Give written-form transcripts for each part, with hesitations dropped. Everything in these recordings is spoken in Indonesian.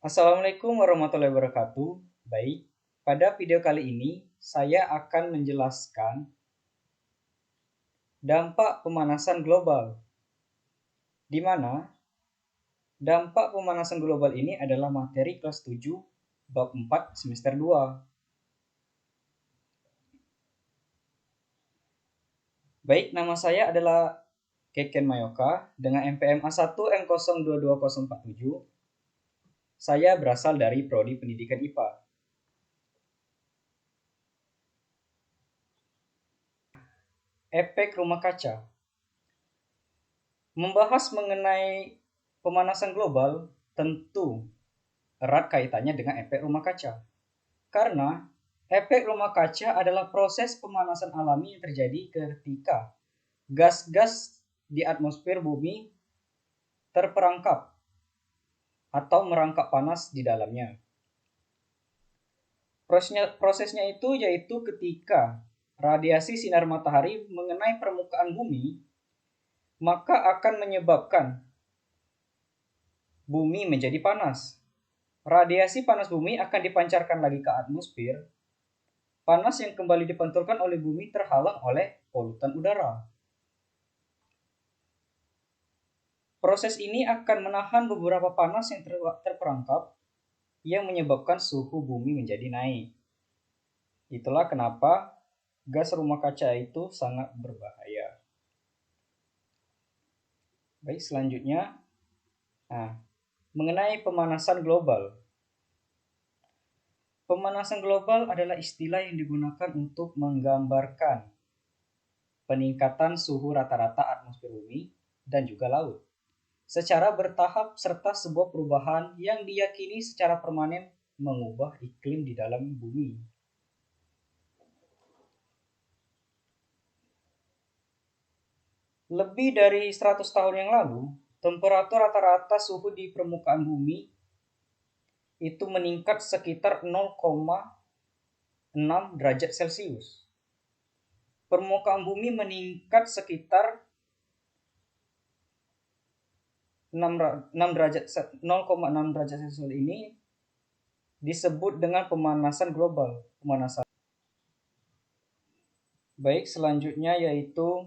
Assalamualaikum warahmatullahi wabarakatuh. Baik, pada video kali ini saya akan menjelaskan dampak pemanasan global, di mana dampak pemanasan global ini adalah materi kelas 7 bab 4 semester 2. Baik, nama saya adalah Keken Mayoka dengan NPM A1M022047. Saya berasal dari Prodi Pendidikan IPA. Efek rumah kaca. Membahas mengenai pemanasan global tentu erat kaitannya dengan efek rumah kaca. Karena efek rumah kaca adalah proses pemanasan alami yang terjadi ketika gas-gas di atmosfer bumi terperangkap atau merangkap panas di dalamnya. Prosesnya itu yaitu ketika radiasi sinar matahari mengenai permukaan bumi, maka akan menyebabkan bumi menjadi panas. Radiasi panas bumi akan dipancarkan lagi ke atmosfer. Panas yang kembali dipantulkan oleh bumi terhalang oleh polutan udara. Proses ini akan menahan beberapa panas yang terperangkap yang menyebabkan suhu bumi menjadi naik. Itulah kenapa gas rumah kaca itu sangat berbahaya. Baik, selanjutnya mengenai pemanasan global. Pemanasan global adalah istilah yang digunakan untuk menggambarkan peningkatan suhu rata-rata atmosfer bumi dan juga laut secara bertahap serta sebuah perubahan yang diyakini secara permanen mengubah iklim di dalam bumi. Lebih dari 100 tahun yang lalu, temperatur rata-rata suhu di permukaan bumi itu meningkat sekitar 0,6 derajat Celcius. Permukaan bumi meningkat sekitar 0,6 derajat Celcius ini disebut dengan pemanasan global. Baik, selanjutnya yaitu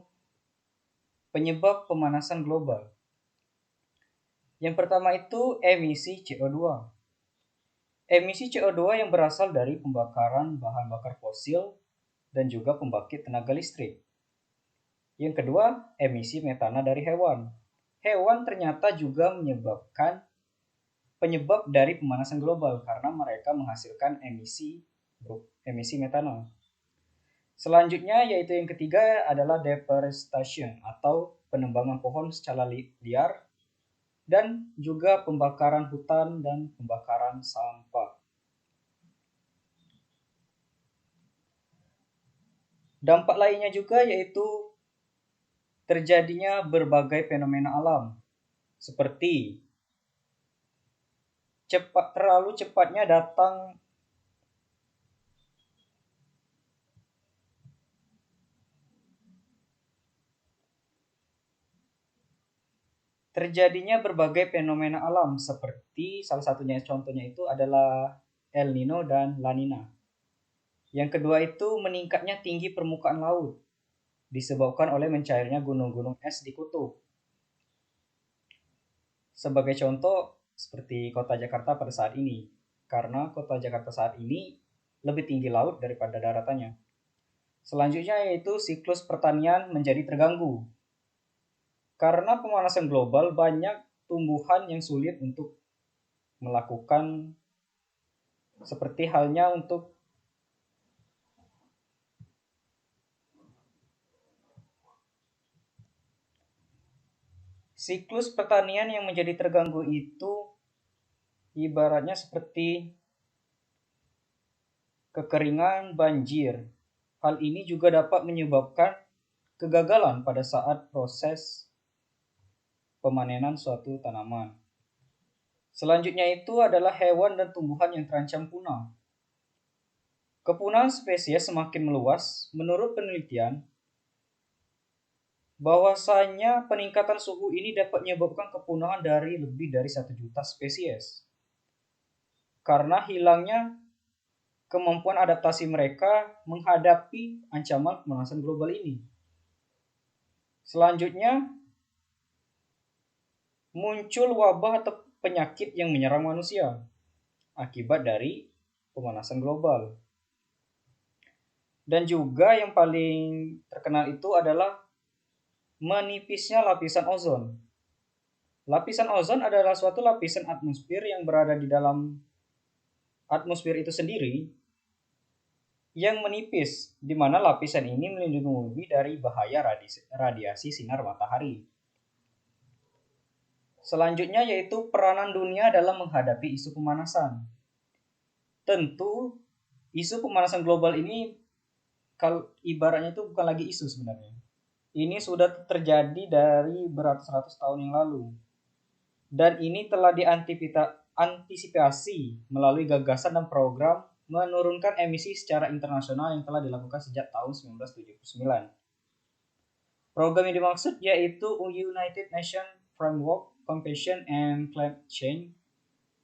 penyebab pemanasan global. Yang pertama itu emisi CO2. Emisi CO2 yang berasal dari pembakaran bahan bakar fosil dan juga pembangkit tenaga listrik. Yang kedua, emisi metana dari hewan. Hewan ternyata juga penyebab dari pemanasan global karena mereka menghasilkan emisi metana. Selanjutnya yaitu yang ketiga adalah deforestation atau penebangan pohon secara liar dan juga pembakaran hutan dan pembakaran sampah. Dampak lainnya juga yaitu terjadinya berbagai fenomena alam seperti terlalu cepatnya datang terjadinya berbagai fenomena alam seperti salah satunya contohnya itu adalah El Nino dan La Nina. Yang kedua itu meningkatnya tinggi permukaan laut disebabkan oleh mencairnya gunung-gunung es di kutub. Sebagai contoh seperti kota Jakarta pada saat ini, karena kota Jakarta saat ini lebih tinggi laut daripada daratannya. Selanjutnya yaitu siklus pertanian menjadi terganggu. Karena pemanasan global banyak tumbuhan yang sulit untuk melakukan seperti halnya untuk siklus pertanian yang menjadi terganggu itu ibaratnya seperti kekeringan, banjir. Hal ini juga dapat menyebabkan kegagalan pada saat proses pemanenan suatu tanaman. Selanjutnya itu adalah hewan dan tumbuhan yang terancam punah. Kepunahan spesies semakin meluas. Menurut penelitian, bahwasanya peningkatan suhu ini dapat menyebabkan kepunahan dari lebih dari 1 juta spesies. karena hilangnya kemampuan adaptasi mereka menghadapi ancaman pemanasan global ini. Selanjutnya, muncul wabah atau penyakit yang menyerang manusia akibat dari pemanasan global. Dan juga yang paling terkenal itu adalah menipisnya lapisan ozon. Lapisan ozon adalah suatu lapisan atmosfer yang berada di dalam atmosfer itu sendiri yang menipis, di mana lapisan ini melindungi bumi dari bahaya radiasi sinar matahari. Selanjutnya yaitu peranan dunia dalam menghadapi isu pemanasan. Tentu isu pemanasan global ini kalau ibaratnya itu bukan lagi isu sebenarnya. Ini sudah terjadi dari beratus-ratus tahun yang lalu. Dan ini telah diantisipasi melalui gagasan dan program menurunkan emisi secara internasional yang telah dilakukan sejak tahun 1979. Program yang dimaksud yaitu United Nations Framework Convention and Climate Change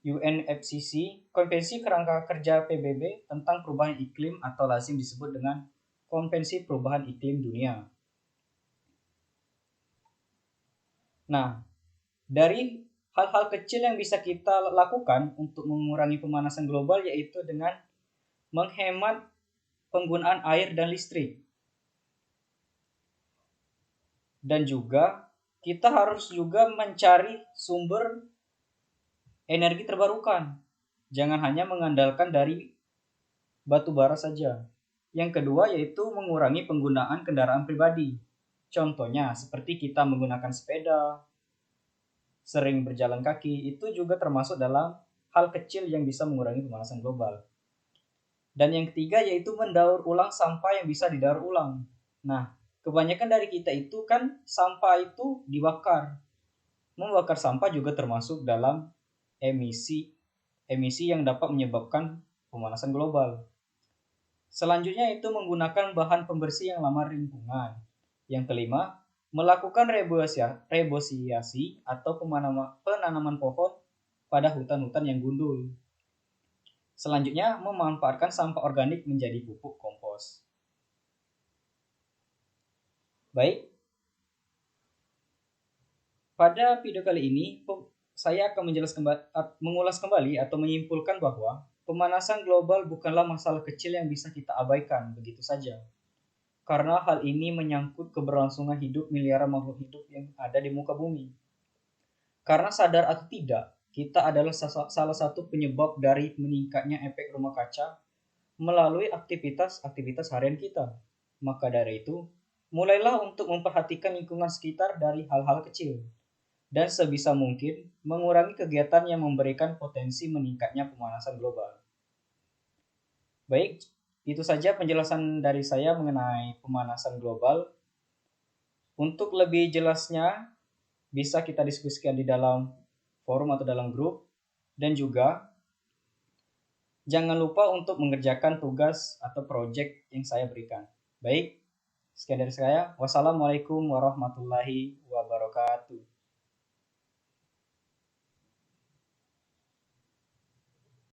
UNFCCC, Konvensi Kerangka Kerja PBB tentang Perubahan Iklim atau lazim disebut dengan Konvensi Perubahan Iklim Dunia. Nah, dari hal-hal kecil yang bisa kita lakukan untuk mengurangi pemanasan global yaitu dengan menghemat penggunaan air dan listrik. Dan juga kita harus juga mencari sumber energi terbarukan. Jangan hanya mengandalkan dari batu bara saja. Yang kedua yaitu mengurangi penggunaan kendaraan pribadi. Contohnya seperti kita menggunakan sepeda, sering berjalan kaki, itu juga termasuk dalam hal kecil yang bisa mengurangi pemanasan global. Dan yang ketiga yaitu mendaur ulang sampah yang bisa didaur ulang. Nah, kebanyakan dari kita itu kan sampah itu dibakar. Membakar sampah juga termasuk dalam emisi yang dapat menyebabkan pemanasan global. Selanjutnya itu menggunakan bahan pembersih yang ramah lingkungan. Yang kelima, melakukan rebosiasi atau penanaman pohon pada hutan-hutan yang gundul. Selanjutnya, memanfaatkan sampah organik menjadi pupuk kompos. Baik, pada video kali ini saya akan mengulas kembali atau menyimpulkan bahwa pemanasan global bukanlah masalah kecil yang bisa kita abaikan begitu saja. Karena hal ini menyangkut keberlangsungan hidup miliaran makhluk hidup yang ada di muka bumi. Karena sadar atau tidak, kita adalah salah satu penyebab dari meningkatnya efek rumah kaca melalui aktivitas harian kita. Maka dari itu, mulailah untuk memperhatikan lingkungan sekitar dari hal-hal kecil. Dan sebisa mungkin mengurangi kegiatan yang memberikan potensi meningkatnya pemanasan global. Baik, itu saja penjelasan dari saya mengenai pemanasan global. Untuk lebih jelasnya, bisa kita diskusikan di dalam forum atau dalam grup. Dan juga, jangan lupa untuk mengerjakan tugas atau proyek yang saya berikan. Baik, sekian dari saya. Wassalamualaikum warahmatullahi wabarakatuh.